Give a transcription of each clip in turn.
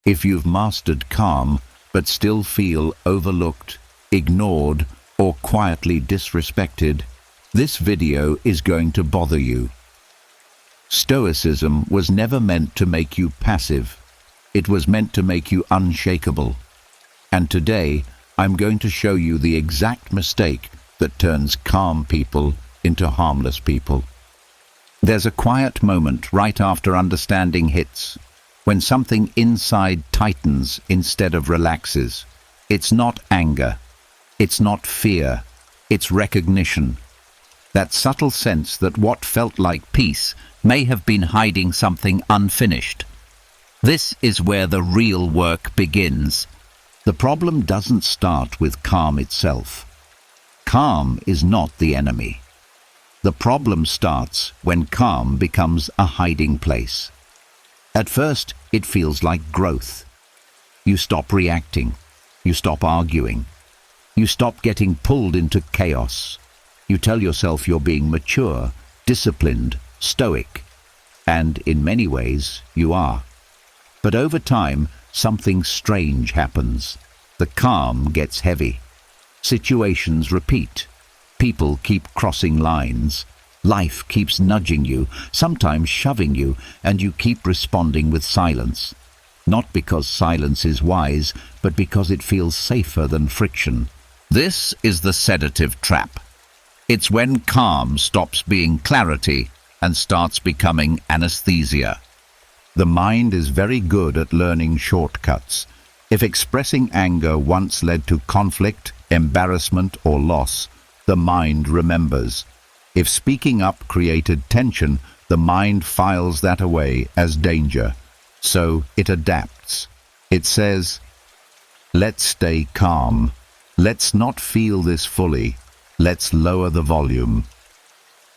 If you've mastered calm, but still feel overlooked, ignored, or quietly disrespected, this video is going to bother you. Stoicism was never meant to make you passive. It was meant to make you unshakable. And today, I'm going to show you the exact mistake that turns calm people into harmless people. There's a quiet moment right after understanding hits, when something inside tightens instead of relaxes. It's not anger. It's not fear. It's recognition. That subtle sense that what felt like peace may have been hiding something unfinished. This is where the real work begins. The problem doesn't start with calm itself. Calm is not the enemy. The problem starts when calm becomes a hiding place. At first, it feels like growth. You stop reacting. You stop arguing. You stop getting pulled into chaos. You tell yourself you're being mature, disciplined, stoic. And in many ways, you are. But over time, something strange happens. The calm gets heavy. Situations repeat. People keep crossing lines. Life keeps nudging you, sometimes shoving you, and you keep responding with silence. Not because silence is wise, but because it feels safer than friction. This is the sedative trap. It's when calm stops being clarity and starts becoming anesthesia. The mind is very good at learning shortcuts. If expressing anger once led to conflict, embarrassment, or loss, the mind remembers. If speaking up created tension, the mind files that away as danger. So it adapts. It says, let's stay calm. Let's not feel this fully. Let's lower the volume.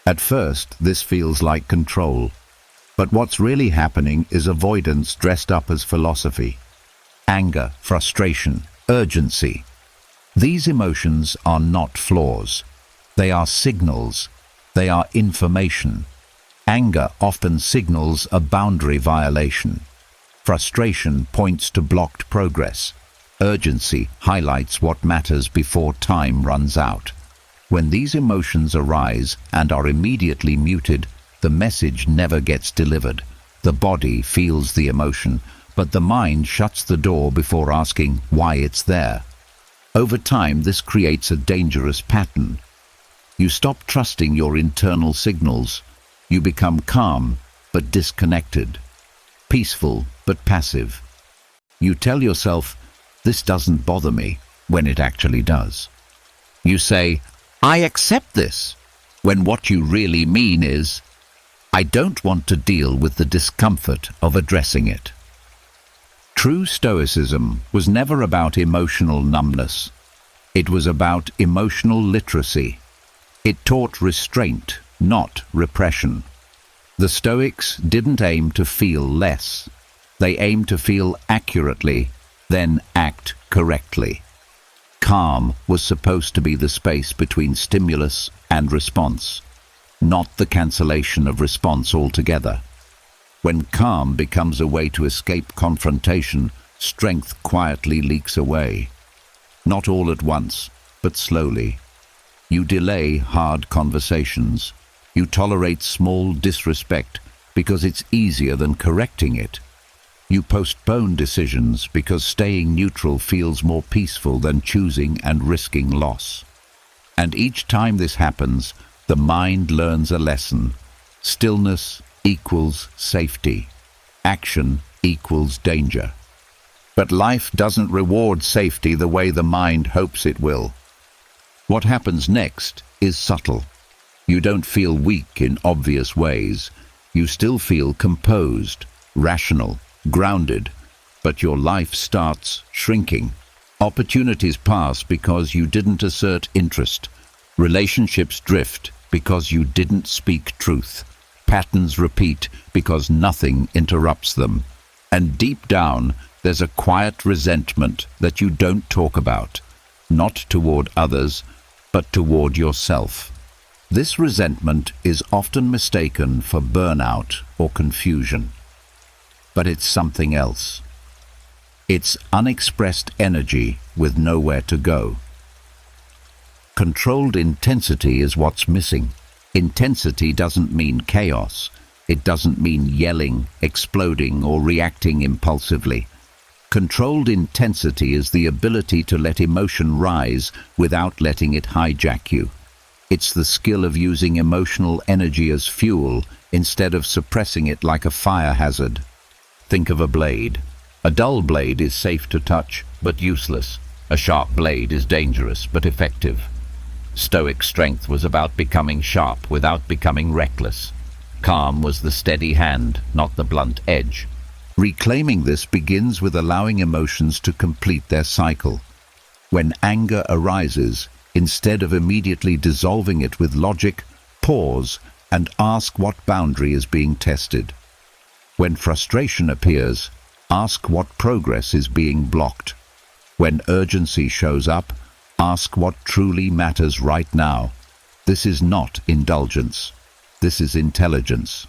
At first, this feels like control. But what's really happening is avoidance dressed up as philosophy. Anger, frustration, urgency. These emotions are not flaws. They are signals. They are information. Anger often signals a boundary violation. Frustration points to blocked progress. Urgency highlights what matters before time runs out. When these emotions arise and are immediately muted, the message never gets delivered. The body feels the emotion, but the mind shuts the door before asking why it's there. Over time, this creates a dangerous pattern. You stop trusting your internal signals. You become calm, but disconnected. Peaceful, but passive. You tell yourself, this doesn't bother me, when it actually does. You say, I accept this, when what you really mean is, I don't want to deal with the discomfort of addressing it. True Stoicism was never about emotional numbness. It was about emotional literacy. It taught restraint, not repression. The Stoics didn't aim to feel less. They aimed to feel accurately, then act correctly. Calm was supposed to be the space between stimulus and response, not the cancellation of response altogether. When calm becomes a way to escape confrontation, strength quietly leaks away. Not all at once, but slowly. You delay hard conversations. You tolerate small disrespect because it's easier than correcting it. You postpone decisions because staying neutral feels more peaceful than choosing and risking loss. And each time this happens, the mind learns a lesson. Stillness equals safety. Action equals danger. But life doesn't reward safety the way the mind hopes it will. What happens next is subtle. You don't feel weak in obvious ways. You still feel composed, rational, grounded, but your life starts shrinking. Opportunities pass because you didn't assert interest. Relationships drift because you didn't speak truth. Patterns repeat because nothing interrupts them. And deep down, there's a quiet resentment that you don't talk about, not toward others, but toward yourself. This resentment is often mistaken for burnout or confusion. But it's something else. It's unexpressed energy with nowhere to go. Controlled intensity is what's missing. Intensity doesn't mean chaos. It doesn't mean yelling, exploding, or reacting impulsively. Controlled intensity is the ability to let emotion rise without letting it hijack you. It's the skill of using emotional energy as fuel instead of suppressing it like a fire hazard. Think of a blade. A dull blade is safe to touch, but useless. A sharp blade is dangerous, but effective. Stoic strength was about becoming sharp without becoming reckless. Calm was the steady hand, not the blunt edge. Reclaiming this begins with allowing emotions to complete their cycle. When anger arises, instead of immediately dissolving it with logic, pause and ask what boundary is being tested. When frustration appears, ask what progress is being blocked. When urgency shows up, ask what truly matters right now. This is not indulgence. This is intelligence.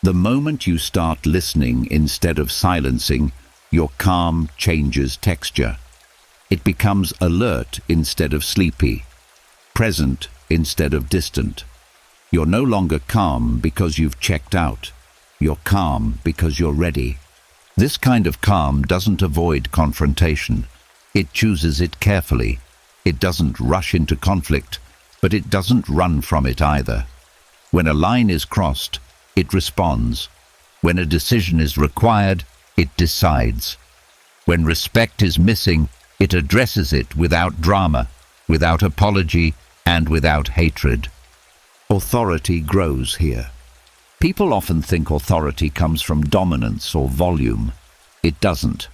The moment you start listening instead of silencing, your calm changes texture. It becomes alert instead of sleepy, present instead of distant. You're no longer calm because you've checked out. You're calm because you're ready. This kind of calm doesn't avoid confrontation. It chooses it carefully. It doesn't rush into conflict, but it doesn't run from it either. When a line is crossed, it responds. When a decision is required, it decides. When respect is missing, it addresses it without drama, without apology, and without hatred. Authority grows here. People often think authority comes from dominance or volume. It doesn't.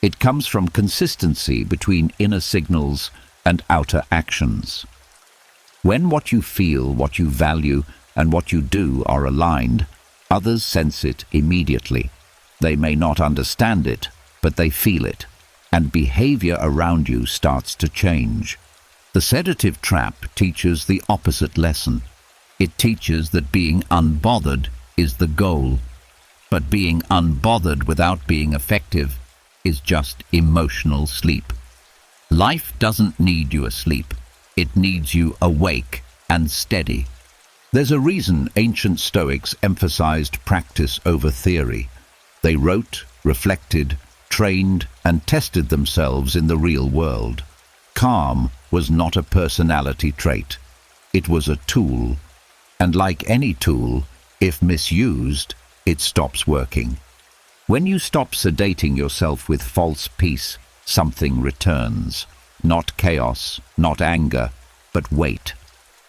It comes from consistency between inner signals and outer actions. When what you feel, what you value, and what you do are aligned, others sense it immediately. They may not understand it, but they feel it, and behavior around you starts to change. The sedative trap teaches the opposite lesson. It teaches that being unbothered is the goal, but being unbothered without being effective is just emotional sleep. Life doesn't need you asleep. It needs you awake and steady. There's a reason ancient Stoics emphasized practice over theory. They wrote, reflected, trained, and tested themselves in the real world. Calm was not a personality trait. It was a tool. And like any tool, if misused, it stops working. When you stop sedating yourself with false peace, something returns. Not chaos, not anger, but weight,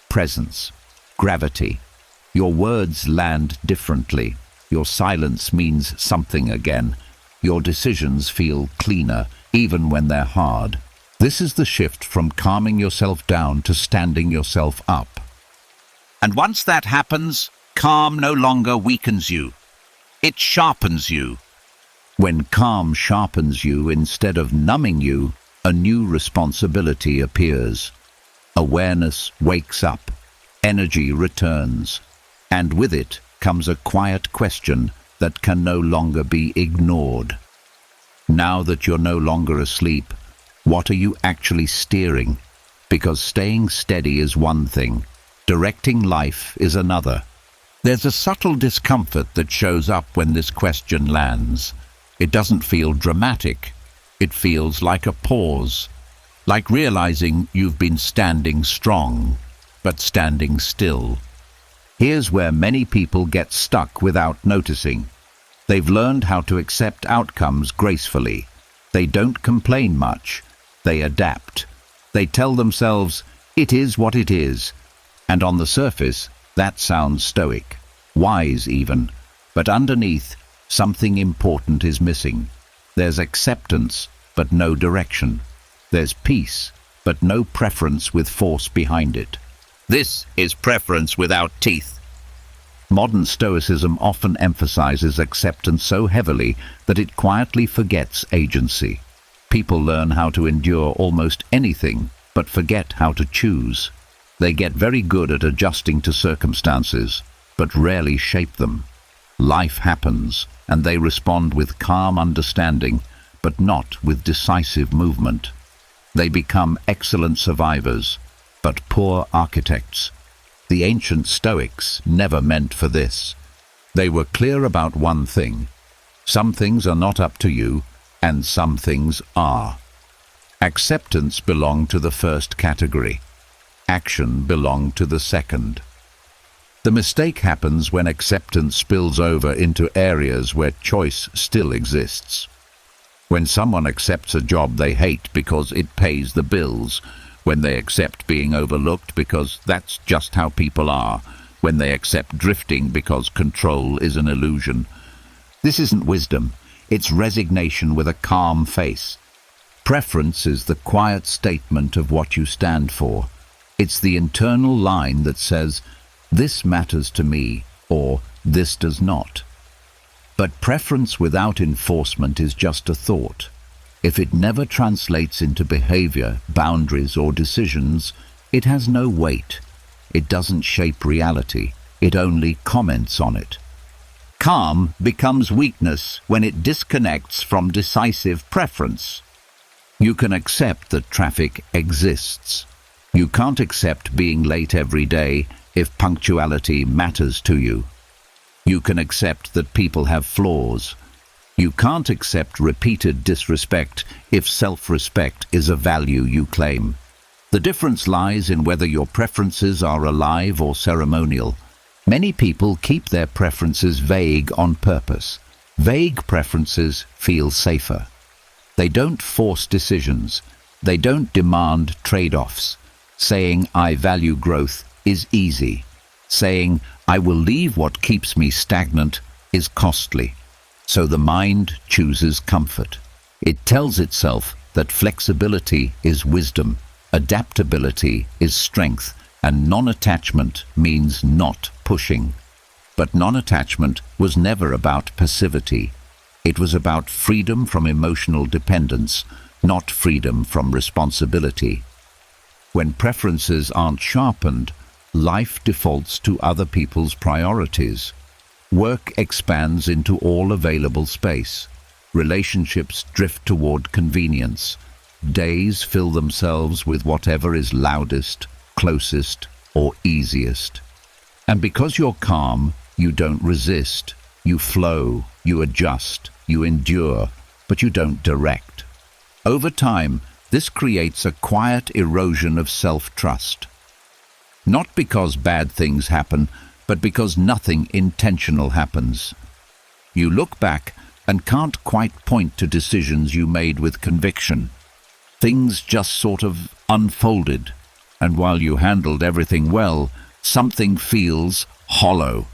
presence, gravity. Your words land differently. Your silence means something again. Your decisions feel cleaner, even when they're hard. This is the shift from calming yourself down to standing yourself up. And once that happens, calm no longer weakens you. It sharpens you. When calm sharpens you instead of numbing you, a new responsibility appears. Awareness wakes up. Energy returns. And with it comes a quiet question that can no longer be ignored. Now that you're no longer asleep, what are you actually steering? Because staying steady is one thing. Directing life is another. There's a subtle discomfort that shows up when this question lands. It doesn't feel dramatic. It feels like a pause, like realizing you've been standing strong, but standing still. Here's where many people get stuck without noticing. They've learned how to accept outcomes gracefully. They don't complain much. They adapt. They tell themselves, it is what it is. And on the surface, that sounds stoic, wise even. But underneath, something important is missing. There's acceptance, but no direction. There's peace, but no preference with force behind it. This is preference without teeth. Modern Stoicism often emphasizes acceptance so heavily that it quietly forgets agency. People learn how to endure almost anything, but forget how to choose. They get very good at adjusting to circumstances, but rarely shape them. Life happens, and they respond with calm understanding, but not with decisive movement. They become excellent survivors, but poor architects. The ancient Stoics never meant for this. They were clear about one thing: some things are not up to you, and some things are. Acceptance belonged to the first category. Action belonged to the second. The mistake happens when acceptance spills over into areas where choice still exists. When someone accepts a job they hate because it pays the bills, when they accept being overlooked because that's just how people are, when they accept drifting because control is an illusion. This isn't wisdom, it's resignation with a calm face. Preference is the quiet statement of what you stand for. It's the internal line that says, "This matters to me," or "This does not." But preference without enforcement is just a thought. If it never translates into behavior, boundaries, or decisions, it has no weight. It doesn't shape reality. It only comments on it. Calm becomes weakness when it disconnects from decisive preference. You can accept that traffic exists. You can't accept being late every day if punctuality matters to you. You can accept that people have flaws. You can't accept repeated disrespect if self-respect is a value you claim. The difference lies in whether your preferences are alive or ceremonial. Many people keep their preferences vague on purpose. Vague preferences feel safer. They don't force decisions. They don't demand trade-offs. Saying, "I value growth," is easy. Saying, "I will leave what keeps me stagnant," is costly. So the mind chooses comfort. It tells itself that flexibility is wisdom, adaptability is strength, and non-attachment means not pushing. But non-attachment was never about passivity. It was about freedom from emotional dependence, not freedom from responsibility. When preferences aren't sharpened, life defaults to other people's priorities. Work expands into all available space. Relationships drift toward convenience. Days fill themselves with whatever is loudest, closest, or easiest. And because you're calm, you don't resist. You flow, you adjust, you endure, but you don't direct. Over time, this creates a quiet erosion of self-trust. Not because bad things happen, but because nothing intentional happens. You look back and can't quite point to decisions you made with conviction. Things just sort of unfolded, and while you handled everything well, something feels hollow.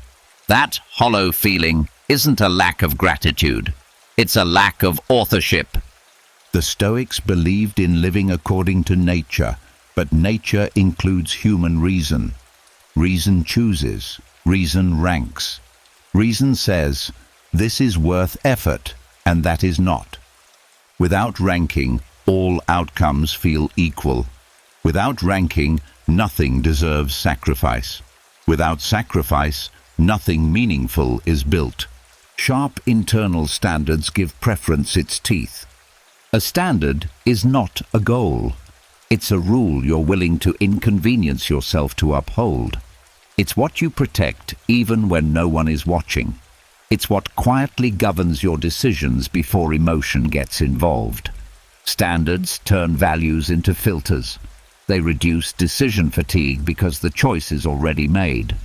That hollow feeling isn't a lack of gratitude. It's a lack of authorship. The Stoics believed in living according to nature, but nature includes human reason. Reason chooses. Reason ranks. Reason says, this is worth effort, and that is not. Without ranking, all outcomes feel equal. Without ranking, nothing deserves sacrifice. Without sacrifice, nothing meaningful is built. Sharp internal standards give preference its teeth. A standard is not a goal. It's a rule you're willing to inconvenience yourself to uphold. It's what you protect even when no one is watching. It's what quietly governs your decisions before emotion gets involved. Standards turn values into filters. They reduce decision fatigue because the choice is already made.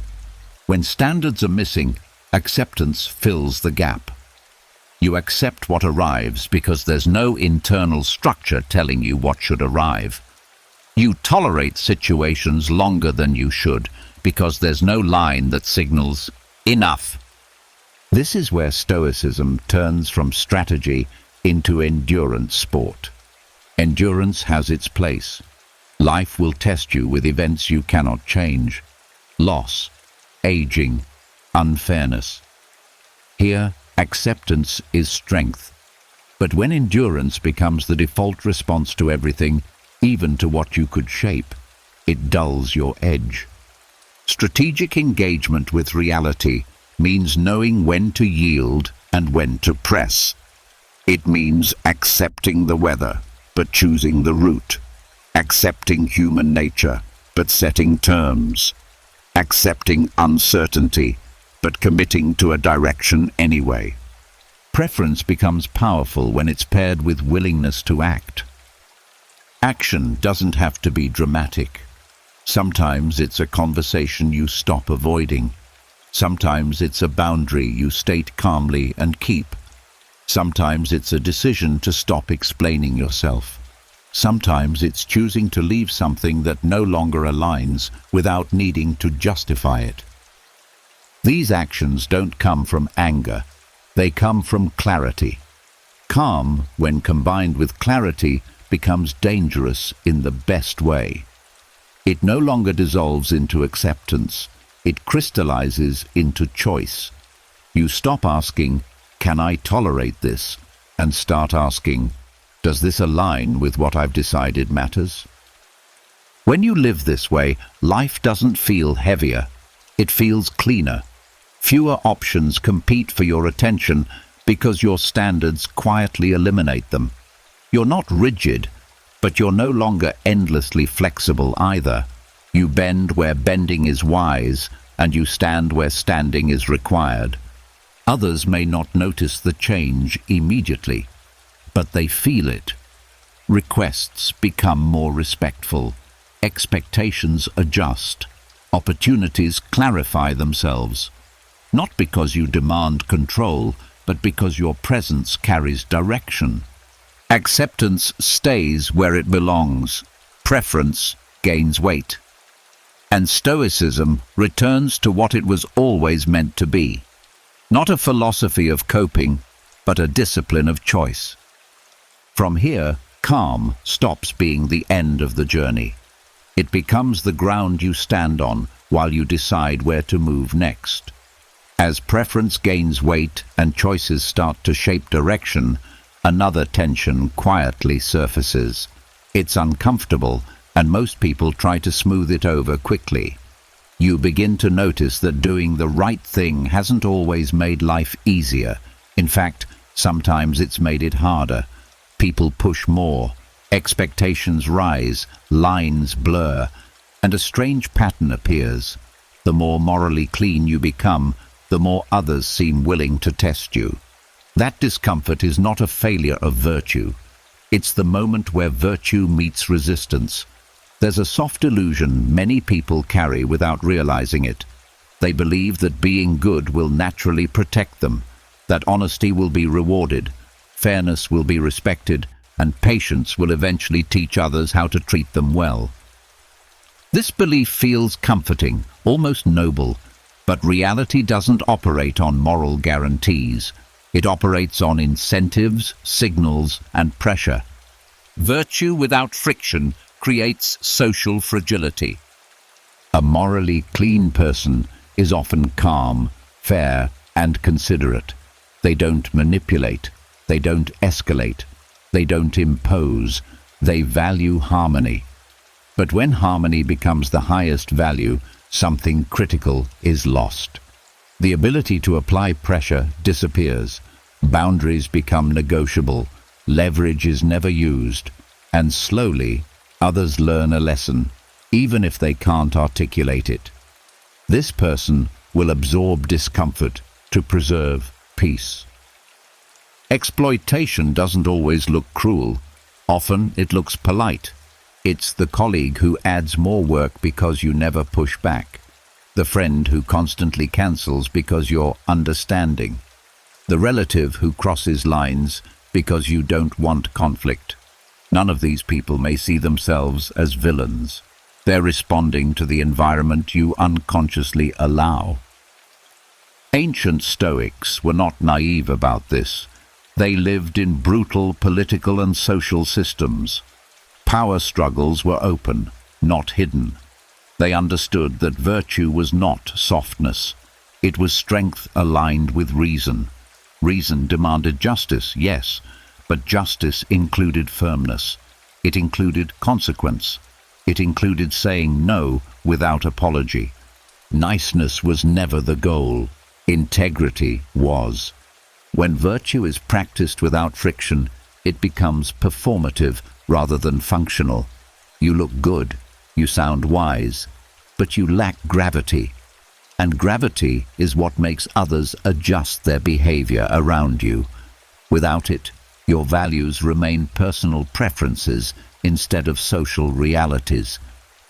When standards are missing, acceptance fills the gap. You accept what arrives because there's no internal structure telling you what should arrive. You tolerate situations longer than you should because there's no line that signals enough. This is where Stoicism turns from strategy into endurance sport. Endurance has its place. Life will test you with events you cannot change. Loss, aging, unfairness. Here, acceptance is strength. But when endurance becomes the default response to everything, even to what you could shape, it dulls your edge. Strategic engagement with reality means knowing when to yield and when to press. It means accepting the weather, but choosing the route. Accepting human nature, but setting terms. Accepting uncertainty, but committing to a direction anyway. Preference becomes powerful when it's paired with willingness to act. Action doesn't have to be dramatic. Sometimes it's a conversation you stop avoiding. Sometimes it's a boundary you state calmly and keep. Sometimes it's a decision to stop explaining yourself. Sometimes it's choosing to leave something that no longer aligns without needing to justify it. These actions don't come from anger. They come from clarity. Calm, when combined with clarity, becomes dangerous in the best way. It no longer dissolves into acceptance. It crystallizes into choice. You stop asking, "Can I tolerate this?" and start asking, "Does this align with what I've decided matters?" When you live this way, life doesn't feel heavier. It feels cleaner. Fewer options compete for your attention because your standards quietly eliminate them. You're not rigid, but you're no longer endlessly flexible either. You bend where bending is wise, and you stand where standing is required. Others may not notice the change immediately, but they feel it. Requests become more respectful. Expectations adjust. Opportunities clarify themselves. Not because you demand control, but because your presence carries direction. Acceptance stays where it belongs. Preference gains weight. And Stoicism returns to what it was always meant to be. Not a philosophy of coping, but a discipline of choice. From here, calm stops being the end of the journey. It becomes the ground you stand on while you decide where to move next. As preference gains weight and choices start to shape direction, another tension quietly surfaces. It's uncomfortable, and most people try to smooth it over quickly. You begin to notice that doing the right thing hasn't always made life easier. In fact, sometimes it's made it harder. People push more, expectations rise, lines blur, and a strange pattern appears. The more morally clean you become, the more others seem willing to test you. That discomfort is not a failure of virtue. It's the moment where virtue meets resistance. There's a soft illusion many people carry without realizing it. They believe that being good will naturally protect them, that honesty will be rewarded, fairness will be respected, and patience will eventually teach others how to treat them well. This belief feels comforting, almost noble, but reality doesn't operate on moral guarantees. It operates on incentives, signals, and pressure. Virtue without friction creates social fragility. A morally clean person is often calm, fair, and considerate. They don't manipulate. They don't escalate. They don't impose. They value harmony. But when harmony becomes the highest value, something critical is lost. The ability to apply pressure disappears. Boundaries become negotiable. Leverage is never used. And slowly, others learn a lesson, even if they can't articulate it. This person will absorb discomfort to preserve peace. Exploitation doesn't always look cruel. Often it looks polite. It's the colleague who adds more work because you never push back. The friend who constantly cancels because you're understanding. The relative who crosses lines because you don't want conflict. None of these people may see themselves as villains. They're responding to the environment you unconsciously allow. Ancient Stoics were not naive about this. They lived in brutal political and social systems. Power struggles were open, not hidden. They understood that virtue was not softness. It was strength aligned with reason. Reason demanded justice, yes, but justice included firmness. It included consequence. It included saying no without apology. Niceness was never the goal. Integrity was. When virtue is practiced without friction, it becomes performative rather than functional. You look good, you sound wise, but you lack gravity. And gravity is what makes others adjust their behavior around you. Without it, your values remain personal preferences instead of social realities.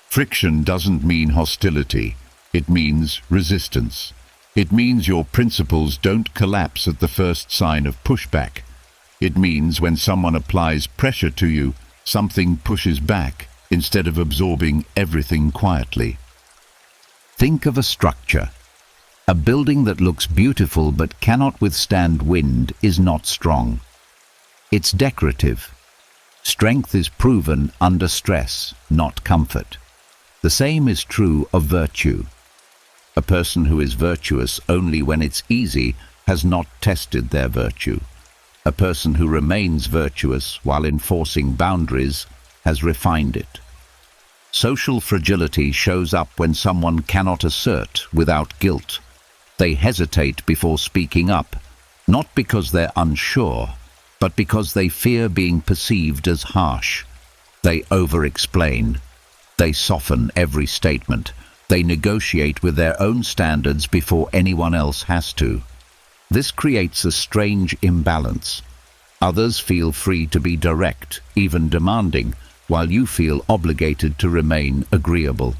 Friction doesn't mean hostility. It means resistance. It means your principles don't collapse at the first sign of pushback. It means when someone applies pressure to you, something pushes back instead of absorbing everything quietly. Think of a structure. A building that looks beautiful but cannot withstand wind is not strong. It's decorative. Strength is proven under stress, not comfort. The same is true of virtue. A person who is virtuous only when it's easy has not tested their virtue. A person who remains virtuous while enforcing boundaries has refined it. Social fragility shows up when someone cannot assert without guilt. They hesitate before speaking up, not because they're unsure, but because they fear being perceived as harsh. They over-explain. They soften every statement. They negotiate with their own standards before anyone else has to. This creates a strange imbalance. Others feel free to be direct, even demanding, while you feel obligated to remain agreeable.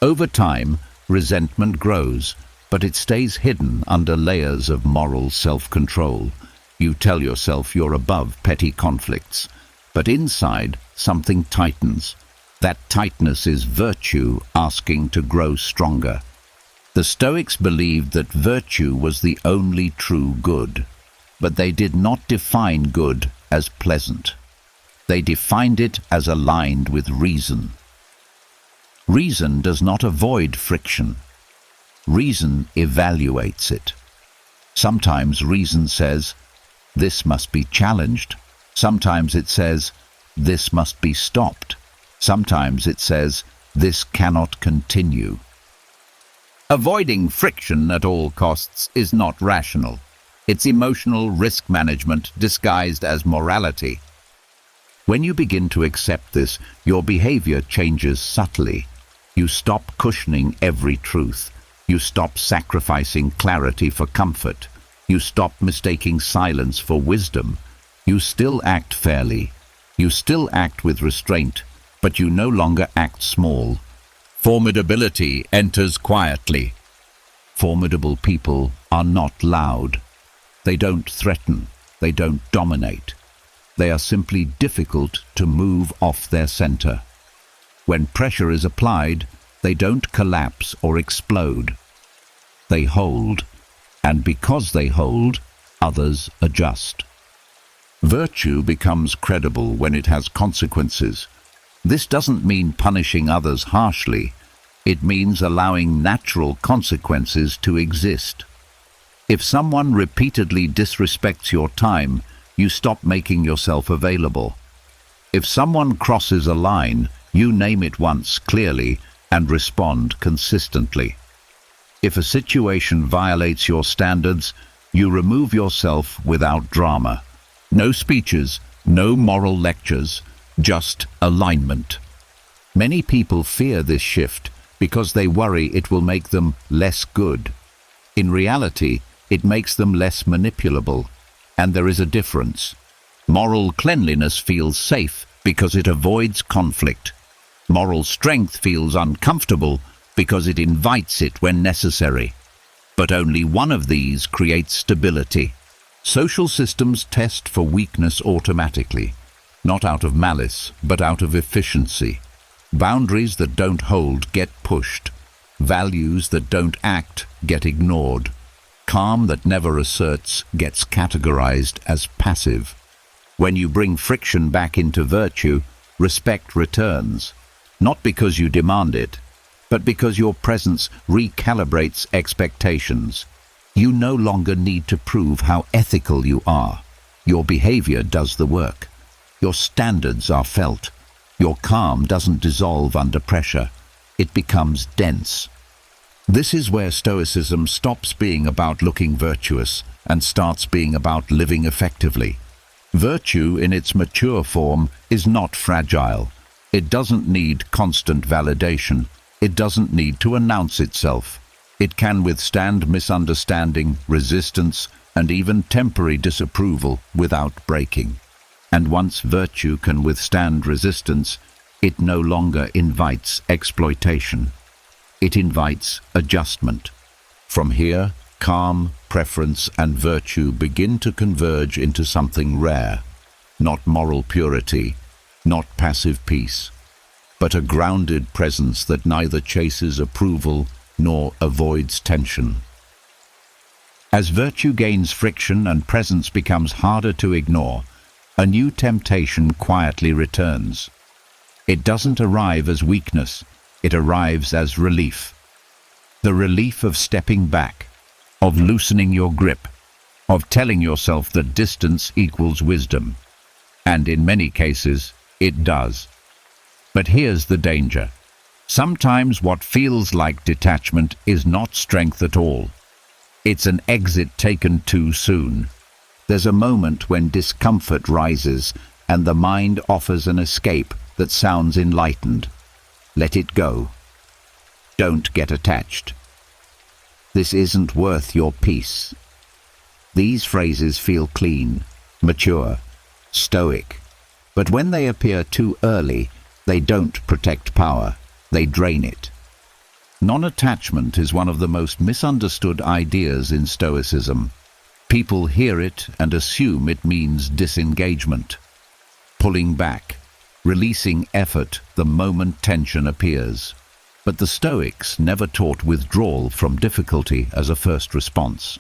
Over time, resentment grows, but it stays hidden under layers of moral self-control. You tell yourself you're above petty conflicts, but inside something tightens. That tightness is virtue asking to grow stronger. The Stoics believed that virtue was the only true good, but they did not define good as pleasant. They defined it as aligned with reason. Reason does not avoid friction. Reason evaluates it. Sometimes reason says, "This must be challenged." Sometimes it says, "This must be stopped." Sometimes it says, "This cannot continue." Avoiding friction at all costs is not rational. It's emotional risk management disguised as morality. When you begin to accept this, your behavior changes subtly. You stop cushioning every truth. You stop sacrificing clarity for comfort. You stop mistaking silence for wisdom. You still act fairly. You still act with restraint, but you no longer act small. Formidability enters quietly. Formidable people are not loud. They don't threaten. They don't dominate. They are simply difficult to move off their center. When pressure is applied, they don't collapse or explode. They hold, and because they hold, others adjust. Virtue becomes credible when it has consequences. This doesn't mean punishing others harshly. It means allowing natural consequences to exist. If someone repeatedly disrespects your time, you stop making yourself available. If someone crosses a line, you name it once clearly and respond consistently. If a situation violates your standards, you remove yourself without drama. No speeches, no moral lectures, just alignment. Many people fear this shift because they worry it will make them less good. In reality, it makes them less manipulable, and there is a difference. Moral cleanliness feels safe because it avoids conflict. Moral strength feels uncomfortable because it invites it when necessary. But only one of these creates stability. Social systems test for weakness automatically, not out of malice, but out of efficiency. Boundaries that don't hold get pushed. Values that don't act get ignored. Calm that never asserts gets categorized as passive. When you bring friction back into virtue, respect returns, not because you demand it, but because your presence recalibrates expectations. You no longer need to prove how ethical you are. Your behavior does the work. Your standards are felt. Your calm doesn't dissolve under pressure. It becomes dense. This is where Stoicism stops being about looking virtuous and starts being about living effectively. Virtue in its mature form is not fragile. It doesn't need constant validation. It doesn't need to announce itself. It can withstand misunderstanding, resistance, and even temporary disapproval without breaking. And once virtue can withstand resistance, it no longer invites exploitation. It invites adjustment. From here, calm, preference, and virtue begin to converge into something rare. Not moral purity, not passive peace, but a grounded presence that neither chases approval nor avoids tension. As virtue gains friction and presence becomes harder to ignore, a new temptation quietly returns. It doesn't arrive as weakness, it arrives as relief. The relief of stepping back, of loosening your grip, of telling yourself that distance equals wisdom. And in many cases, it does. But here's the danger. Sometimes what feels like detachment is not strength at all. It's an exit taken too soon. There's a moment when discomfort rises and the mind offers an escape that sounds enlightened. Let it go. Don't get attached. This isn't worth your peace. These phrases feel clean, mature, stoic. But when they appear too early, they don't protect power. They drain it. Non-attachment is one of the most misunderstood ideas in Stoicism. People hear it and assume it means disengagement, pulling back, releasing effort the moment tension appears. But the Stoics never taught withdrawal from difficulty as a first response.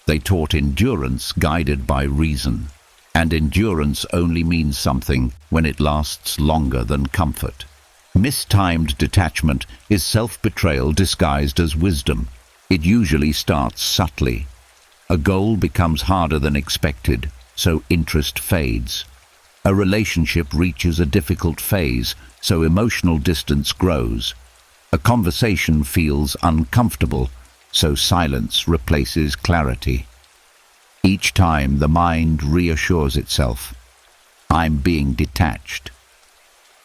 They taught endurance guided by reason. And endurance only means something when it lasts longer than comfort. Mistimed detachment is self-betrayal disguised as wisdom. It usually starts subtly. A goal becomes harder than expected, so interest fades. A relationship reaches a difficult phase, so emotional distance grows. A conversation feels uncomfortable, so silence replaces clarity. Each time the mind reassures itself, I'm being detached.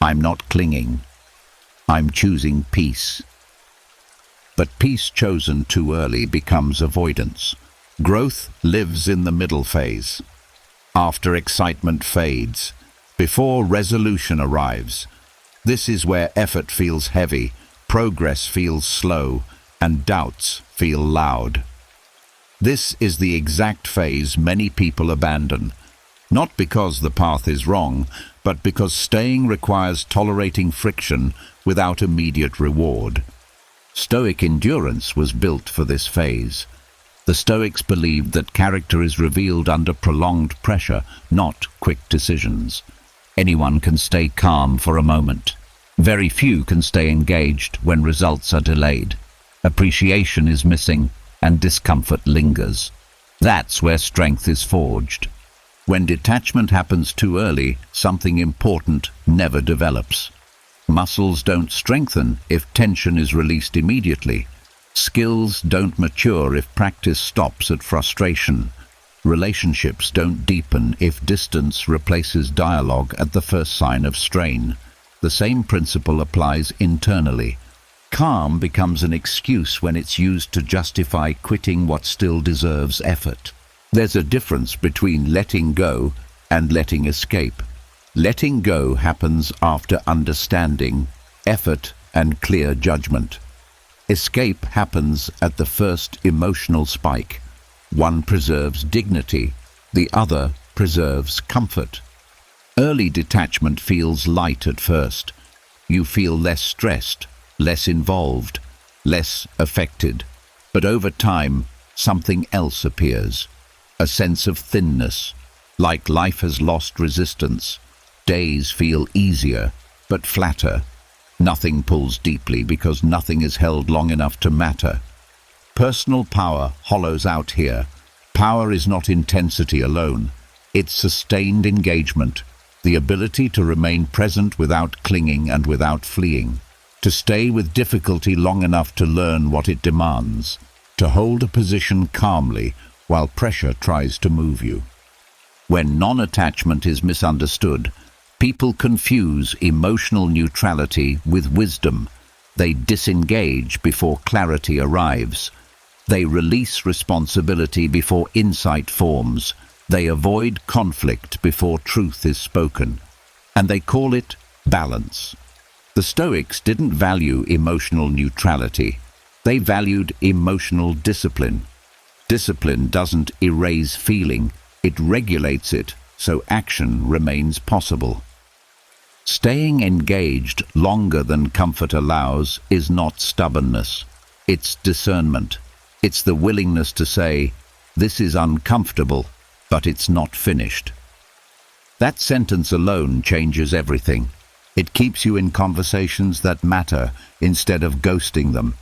I'm not clinging. I'm choosing peace. But peace chosen too early becomes avoidance. Growth lives in the middle phase. After excitement fades, before resolution arrives. This is where effort feels heavy, progress feels slow, and doubts feel loud. This is the exact phase many people abandon, not because the path is wrong, but because staying requires tolerating friction without immediate reward. Stoic endurance was built for this phase. The Stoics believed that character is revealed under prolonged pressure, not quick decisions. Anyone can stay calm for a moment. Very few can stay engaged when results are delayed. Appreciation is missing, and discomfort lingers. That's where strength is forged. When detachment happens too early, something important never develops. Muscles don't strengthen if tension is released immediately. Skills don't mature if practice stops at frustration. Relationships don't deepen if distance replaces dialogue at the first sign of strain. The same principle applies internally. Calm becomes an excuse when it's used to justify quitting what still deserves effort. There's a difference between letting go and letting escape. Letting go happens after understanding, effort, and clear judgment. Escape happens at the first emotional spike. One preserves dignity, the other preserves comfort. Early detachment feels light at first. You feel less stressed, less involved, less affected. But over time, something else appears. A sense of thinness, like life has lost resistance. Days feel easier, but flatter. Nothing pulls deeply because nothing is held long enough to matter. Personal power hollows out here. Power is not intensity alone. It's sustained engagement, the ability to remain present without clinging and without fleeing. to stay with difficulty long enough to learn what it demands, to hold a position calmly while pressure tries to move you. When non-attachment is misunderstood, people confuse emotional neutrality with wisdom. They disengage before clarity arrives. They release responsibility before insight forms. They avoid conflict before truth is spoken. And they call it balance. The Stoics didn't value emotional neutrality. They valued emotional discipline. Discipline doesn't erase feeling, it regulates it so action remains possible. Staying engaged longer than comfort allows is not stubbornness. It's discernment. It's the willingness to say, "This is uncomfortable, but it's not finished." That sentence alone changes everything. It keeps you in conversations that matter instead of ghosting them.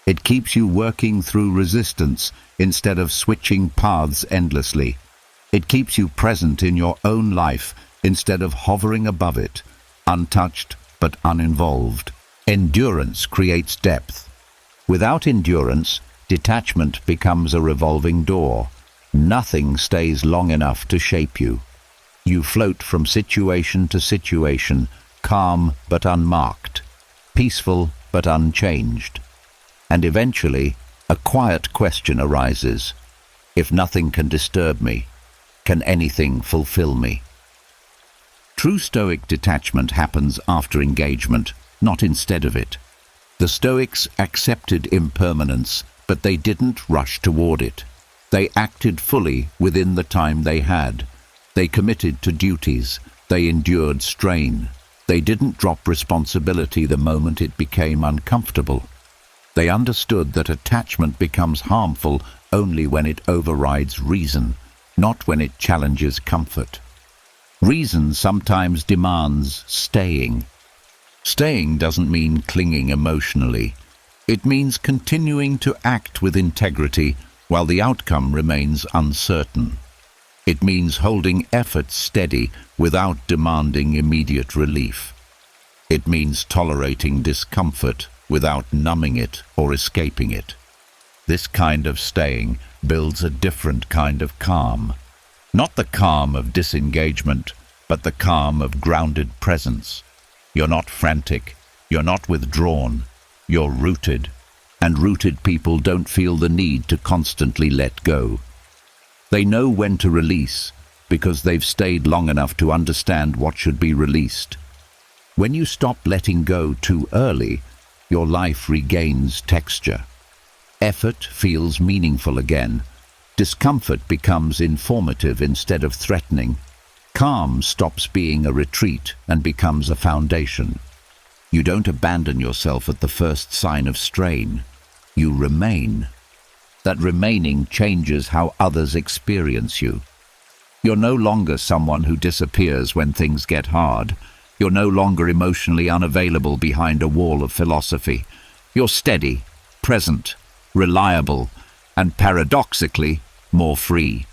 It keeps you working through resistance instead of switching paths endlessly. It keeps you present in your own life instead of hovering above it, untouched but uninvolved. Endurance creates depth. Without endurance, detachment becomes a revolving door. Nothing stays long enough to shape you. You float from situation to situation, calm but unmarked, peaceful but unchanged. And eventually, a quiet question arises. If nothing can disturb me, can anything fulfill me? True Stoic detachment happens after engagement, not instead of it. The Stoics accepted impermanence, but they didn't rush toward it. They acted fully within the time they had. They committed to duties. They endured strain. They didn't drop responsibility the moment it became uncomfortable. They understood that attachment becomes harmful only when it overrides reason, not when it challenges comfort. Reason sometimes demands staying. Staying doesn't mean clinging emotionally. It means continuing to act with integrity while the outcome remains uncertain. It means holding effort steady without demanding immediate relief. It means tolerating discomfort without numbing it or escaping it. This kind of staying builds a different kind of calm. Not the calm of disengagement, but the calm of grounded presence. You're not frantic, you're not withdrawn, you're rooted. And rooted people don't feel the need to constantly let go. They know when to release because they've stayed long enough to understand what should be released. When you stop letting go too early, your life regains texture. Effort feels meaningful again. Discomfort becomes informative instead of threatening. Calm stops being a retreat and becomes a foundation. You don't abandon yourself at the first sign of strain. You remain. That remaining changes how others experience you. You're no longer someone who disappears when things get hard. You're no longer emotionally unavailable behind a wall of philosophy. You're steady, present, reliable, and paradoxically, more free.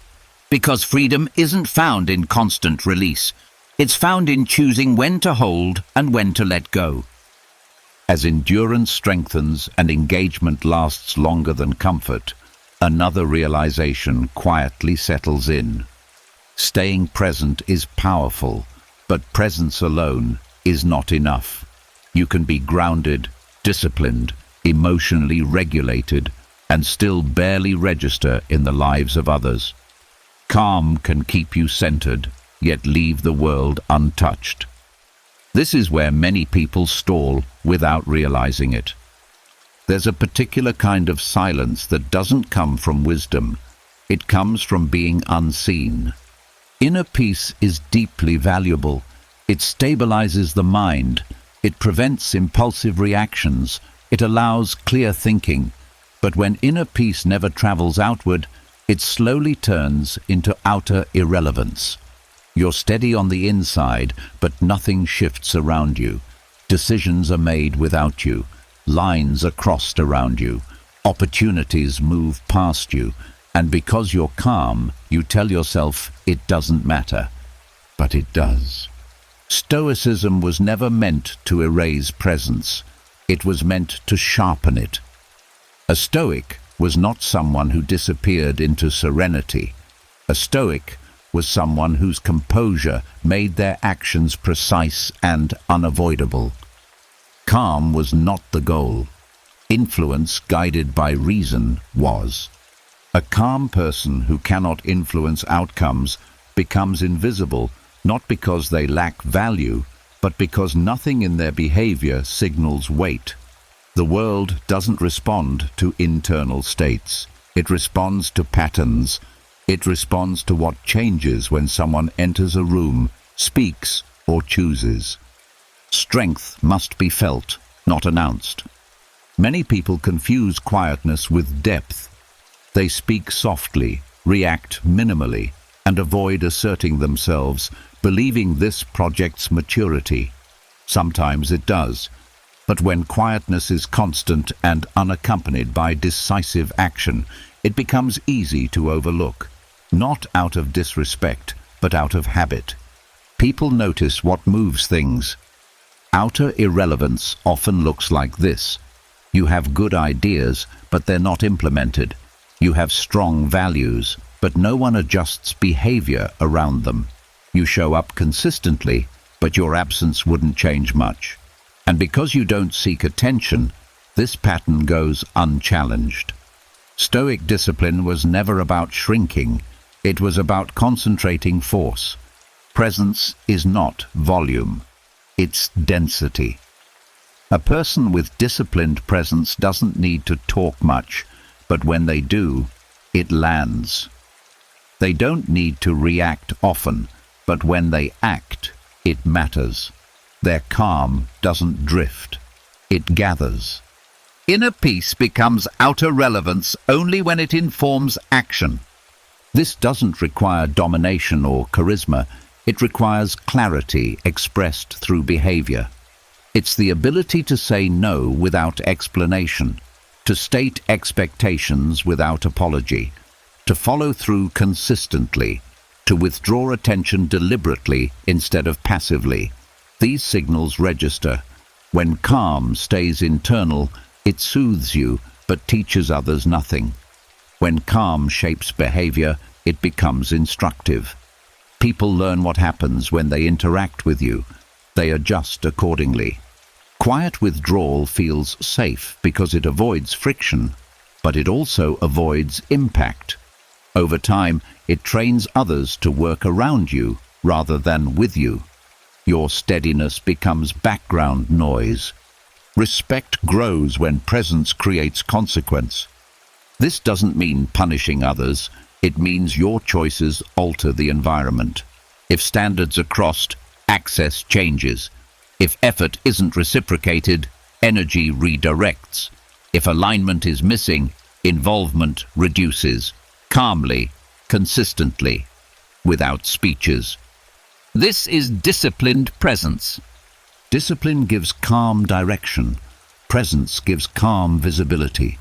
Because freedom isn't found in constant release. It's found in choosing when to hold and when to let go. As endurance strengthens and engagement lasts longer than comfort, another realization quietly settles in. Staying present is powerful, but presence alone is not enough. You can be grounded, disciplined, emotionally regulated, and still barely register in the lives of others. Calm can keep you centered, yet leave the world untouched. This is where many people stall without realizing it. There's a particular kind of silence that doesn't come from wisdom. It comes from being unseen. Inner peace is deeply valuable. It stabilizes the mind. It prevents impulsive reactions. It allows clear thinking. But when inner peace never travels outward, it slowly turns into outer irrelevance. You're steady on the inside, but nothing shifts around you. Decisions are made without you. Lines are crossed around you. Opportunities move past you. And because you're calm, you tell yourself it doesn't matter. But it does. Stoicism was never meant to erase presence. It was meant to sharpen it. A Stoic was not someone who disappeared into serenity. A Stoic was someone whose composure made their actions precise and unavoidable. Calm was not the goal. Influence guided by reason was. A calm person who cannot influence outcomes becomes invisible, not because they lack value, but because nothing in their behavior signals weight. The world doesn't respond to internal states. It responds to patterns. It responds to what changes when someone enters a room, speaks, or chooses. Strength must be felt, not announced. Many people confuse quietness with depth. They speak softly, react minimally, and avoid asserting themselves, believing this projects maturity. Sometimes it does, but when quietness is constant and unaccompanied by decisive action, it becomes easy to overlook, not out of disrespect, but out of habit. People notice what moves things. Outer irrelevance often looks like this. You have good ideas, but they're not implemented. You have strong values, but no one adjusts behavior around them. You show up consistently, but your absence wouldn't change much. And because you don't seek attention, this pattern goes unchallenged. Stoic discipline was never about shrinking. It was about concentrating force. Presence is not volume. It's density. A person with disciplined presence doesn't need to talk much, but when they do, it lands. They don't need to react often, but when they act, it matters. Their calm doesn't drift. It gathers. Inner peace becomes outer relevance only when it informs action. This doesn't require domination or charisma. It requires clarity expressed through behavior. It's the ability to say no without explanation, to state expectations without apology, to follow through consistently, to withdraw attention deliberately instead of passively. These signals register. When calm stays internal, it soothes you but teaches others nothing. When calm shapes behavior, it becomes instructive. People learn what happens when they interact with you. They adjust accordingly. Quiet withdrawal feels safe because it avoids friction, but it also avoids impact. Over time, it trains others to work around you rather than with you. Your steadiness becomes background noise. Respect grows when presence creates consequence. This doesn't mean punishing others. It means your choices alter the environment. If standards are crossed, access changes. If effort isn't reciprocated, energy redirects. If alignment is missing, involvement reduces. Calmly, consistently, without speeches. This is disciplined presence. Discipline gives calm direction. Presence gives calm visibility.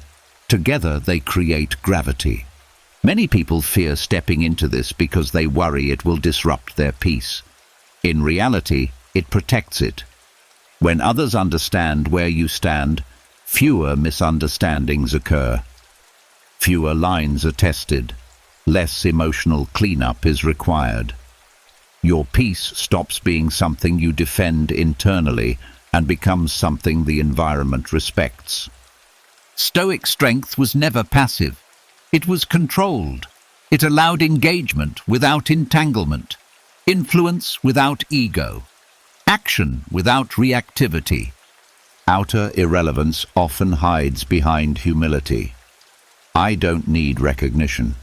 Together they create gravity. Many people fear stepping into this because they worry it will disrupt their peace. In reality, it protects it. When others understand where you stand, fewer misunderstandings occur. Fewer lines are tested. Less emotional cleanup is required. Your peace stops being something you defend internally and becomes something the environment respects. Stoic strength was never passive. It was controlled. It allowed engagement without entanglement, influence without ego, action without reactivity. Outer irrelevance often hides behind humility. I don't need recognition.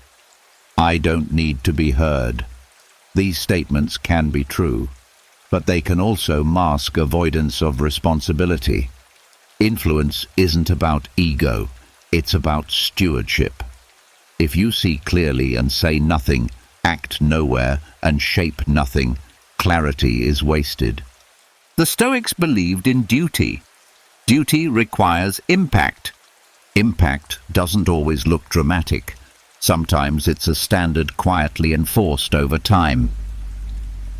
I don't need to be heard. These statements can be true, but they can also mask avoidance of responsibility. Influence isn't about ego, it's about stewardship. If you see clearly and say nothing, act nowhere, and shape nothing, clarity is wasted. The Stoics believed in duty. Duty requires impact. Impact doesn't always look dramatic. Sometimes it's a standard quietly enforced over time.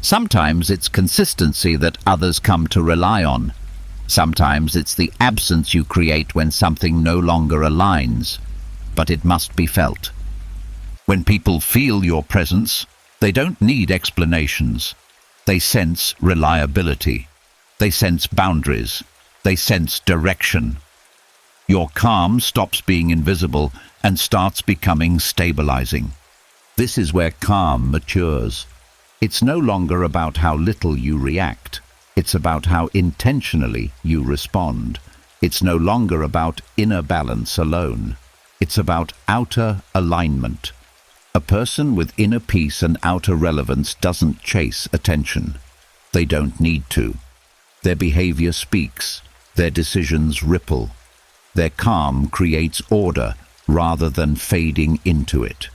Sometimes it's consistency that others come to rely on. Sometimes it's the absence you create when something no longer aligns, but it must be felt. When people feel your presence, they don't need explanations. They sense reliability. They sense boundaries. They sense direction. Your calm stops being invisible and starts becoming stabilizing. This is where calm matures. It's no longer about how little you react. It's about how intentionally you respond. It's no longer about inner balance alone. It's about outer alignment. A person with inner peace and outer relevance doesn't chase attention. They don't need to. Their behavior speaks. Their decisions ripple. Their calm creates order rather than fading into it.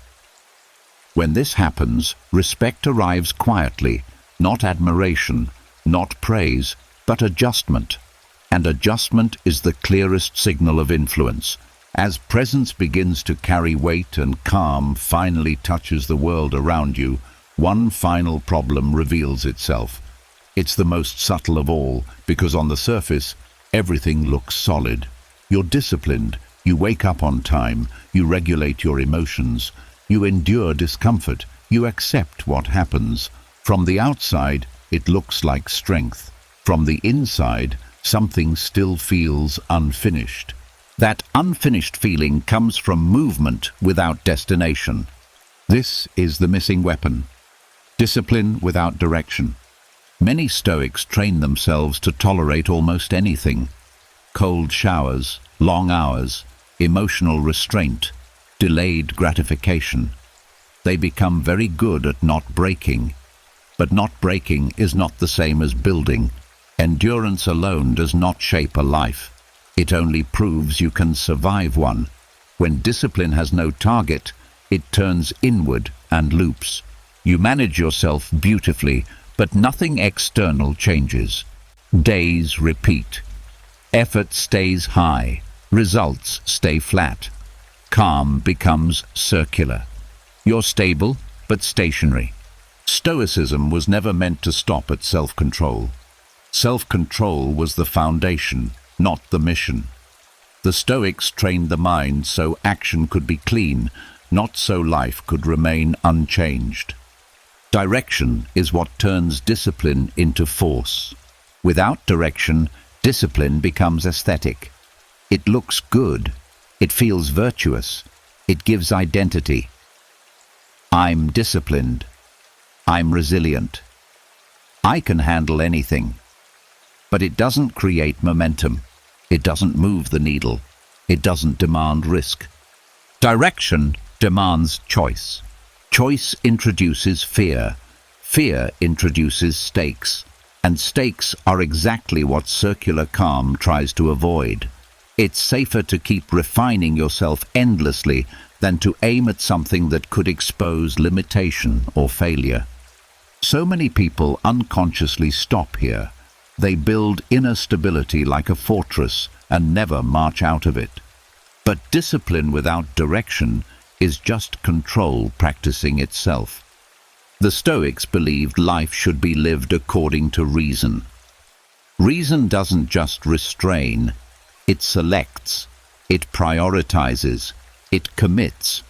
When this happens, respect arrives quietly, not admiration, not praise, but adjustment. And adjustment is the clearest signal of influence. As presence begins to carry weight and calm finally touches the world around you, one final problem reveals itself. It's the most subtle of all, because on the surface, everything looks solid. You're disciplined, you wake up on time, you regulate your emotions, you endure discomfort, you accept what happens. From the outside, it looks like strength. From the inside, something still feels unfinished. That unfinished feeling comes from movement without destination. This is the missing weapon. Discipline without direction. Many Stoics train themselves to tolerate almost anything. Cold showers, long hours, emotional restraint, delayed gratification. They become very good at not breaking. But not breaking is not the same as building. Endurance alone does not shape a life. It only proves you can survive one. When discipline has no target, it turns inward and loops. You manage yourself beautifully, but nothing external changes. Days repeat. Effort stays high. Results stay flat. Calm becomes circular. You're stable, but stationary. Stoicism was never meant to stop at self-control. Self-control was the foundation, not the mission. The Stoics trained the mind so action could be clean, not so life could remain unchanged. Direction is what turns discipline into force. Without direction, discipline becomes aesthetic. It looks good. It feels virtuous. It gives identity. I'm disciplined. I'm resilient. I can handle anything. But it doesn't create momentum. It doesn't move the needle. It doesn't demand risk. Direction demands choice. Choice introduces fear. Fear introduces stakes. And stakes are exactly what circular calm tries to avoid. It's safer to keep refining yourself endlessly than to aim at something that could expose limitation or failure. So many people unconsciously stop here. They build inner stability like a fortress and never march out of it. But discipline without direction is just control practicing itself. The Stoics believed life should be lived according to reason. Reason doesn't just restrain, it selects, it prioritizes, it commits.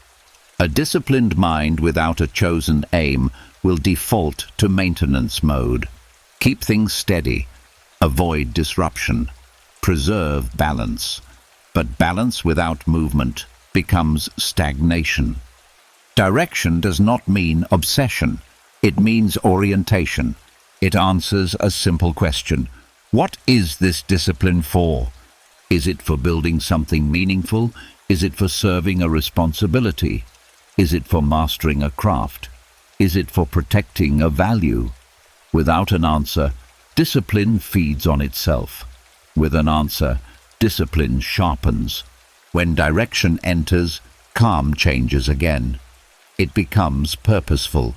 A disciplined mind without a chosen aim will default to maintenance mode. Keep things steady, avoid disruption, preserve balance. But balance without movement becomes stagnation. Direction does not mean obsession. It means orientation. It answers a simple question. What is this discipline for? Is it for building something meaningful? Is it for serving a responsibility? Is it for mastering a craft? Is it for protecting a value? Without an answer, discipline feeds on itself. With an answer, discipline sharpens. When direction enters, calm changes again. It becomes purposeful.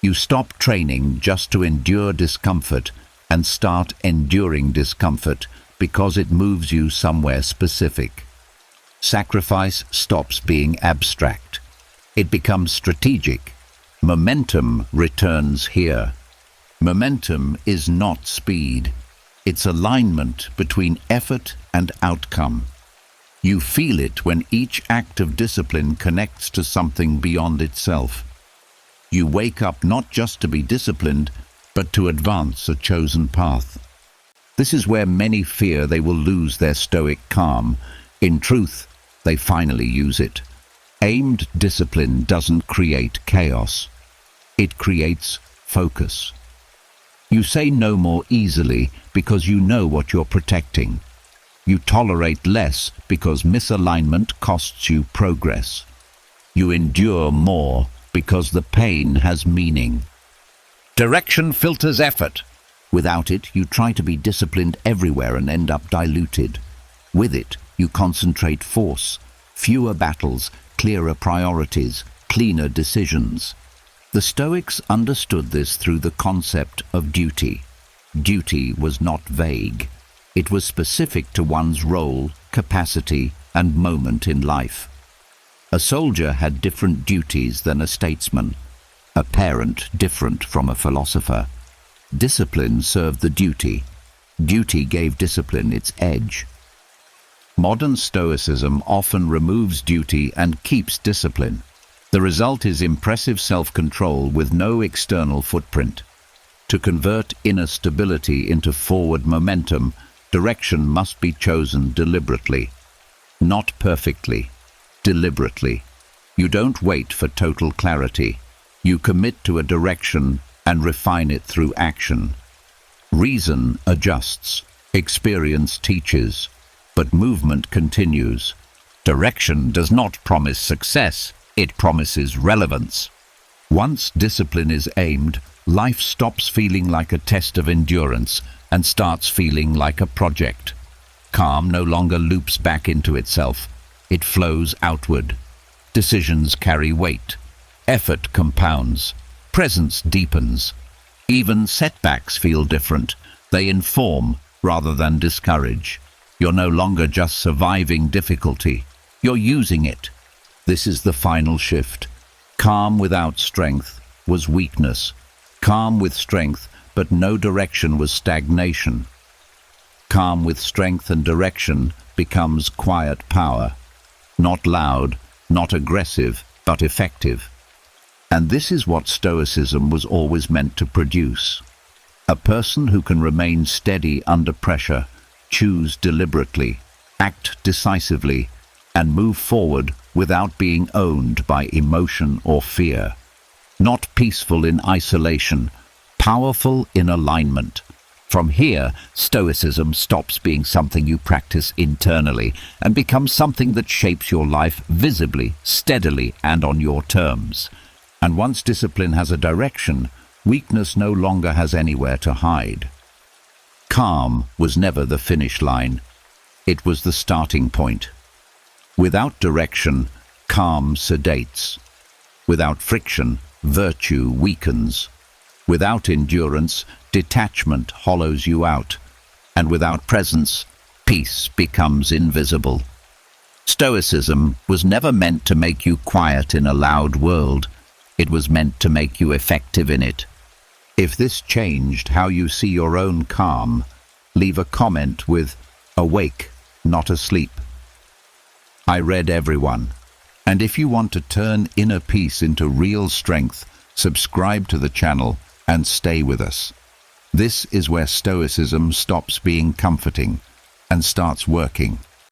You stop training just to endure discomfort and start enduring discomfort because it moves you somewhere specific. Sacrifice stops being abstract. It becomes strategic. Momentum returns here. Momentum is not speed. It's alignment between effort and outcome. You feel it when each act of discipline connects to something beyond itself. You wake up not just to be disciplined, but to advance a chosen path. This is where many fear they will lose their stoic calm. In truth, they finally use it. Aimed discipline doesn't create chaos. It creates focus. You say no more easily because you know what you're protecting. You tolerate less because misalignment costs you progress. You endure more because the pain has meaning. Direction filters effort. Without it, you try to be disciplined everywhere and end up diluted. With it, you concentrate force, fewer battles, clearer priorities, cleaner decisions. The Stoics understood this through the concept of duty. Duty was not vague. It was specific to one's role, capacity, and moment in life. A soldier had different duties than a statesman, a parent different from a philosopher. Discipline served the duty. Duty gave discipline its edge. Modern Stoicism often removes duty and keeps discipline. The result is impressive self-control with no external footprint. To convert inner stability into forward momentum, direction must be chosen deliberately. Not perfectly, deliberately. You don't wait for total clarity. You commit to a direction and refine it through action. Reason adjusts, experience teaches, but movement continues. Direction does not promise success. It promises relevance. Once discipline is aimed, life stops feeling like a test of endurance and starts feeling like a project. Calm no longer loops back into itself. It flows outward. Decisions carry weight. Effort compounds. Presence deepens. Even setbacks feel different. They inform rather than discourage. You're no longer just surviving difficulty. You're using it. This is the final shift. Calm without strength was weakness. Calm with strength, but no direction was stagnation. Calm with strength and direction becomes quiet power. Not loud, not aggressive, but effective. And this is what Stoicism was always meant to produce. A person who can remain steady under pressure, choose deliberately, act decisively, and move forward without being owned by emotion or fear. Not peaceful in isolation, powerful in alignment. From here, Stoicism stops being something you practice internally and becomes something that shapes your life visibly, steadily, and on your terms. And once discipline has a direction, weakness no longer has anywhere to hide. Calm was never the finish line. It was the starting point. Without direction, calm sedates. Without friction, virtue weakens. Without endurance, detachment hollows you out. And without presence, peace becomes invisible. Stoicism was never meant to make you quiet in a loud world. It was meant to make you effective in it. If this changed how you see your own calm, leave a comment with "awake, not asleep." I read everyone. And if you want to turn inner peace into real strength, subscribe to the channel and stay with us. This is where Stoicism stops being comforting and starts working.